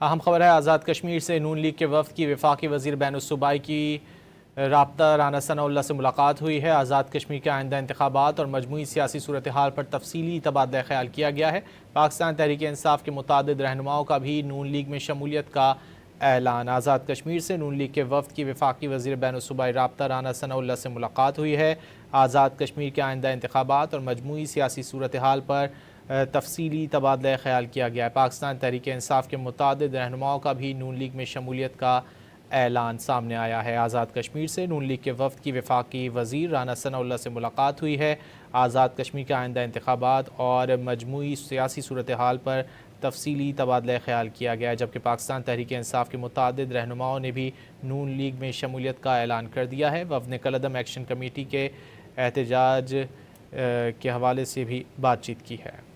اہم خبر ہے آزاد کشمیر سے نون لیگ کے وفد کی وفاقی وزیر بین الصوبائی کی رابطہ رانا ثناء اللہ سے ملاقات ہوئی ہے۔ آزاد کشمیر کے آئندہ انتخابات اور مجموعی سیاسی صورتحال پر تفصیلی تبادلہ خیال کیا گیا ہے۔ پاکستان تحریک انصاف کے متعدد رہنماؤں کا بھی نون لیگ میں شمولیت کا اعلان۔ آزاد کشمیر سے نون لیگ کے وفد کی وفاقی وزیر بین الصوبائی رابطہ رانا ثناء اللہ سے ملاقات ہوئی ہے۔ آزاد کشمیر کے آئندہ انتخابات اور مجموعی سیاسی صورتحال پر تفصیلی تبادلہ خیال کیا گیا ہے۔ پاکستان تحریک انصاف کے متعدد رہنماؤں کا بھی نون لیگ میں شمولیت کا اعلان سامنے آیا ہے۔ آزاد کشمیر سے نون لیگ کے وفد کی وفاقی وزیر رانا ثناء اللہ سے ملاقات ہوئی ہے۔ آزاد کشمیر کے آئندہ انتخابات اور مجموعی سیاسی صورتحال پر تفصیلی تبادلہ خیال کیا گیا ہے، جبکہ پاکستان تحریک انصاف کے متعدد رہنماؤں نے بھی نون لیگ میں شمولیت کا اعلان کر دیا ہے۔ وفد نے کالعدم ایکشن کمیٹی کے احتجاج کے حوالے سے بھی بات چیت کی ہے۔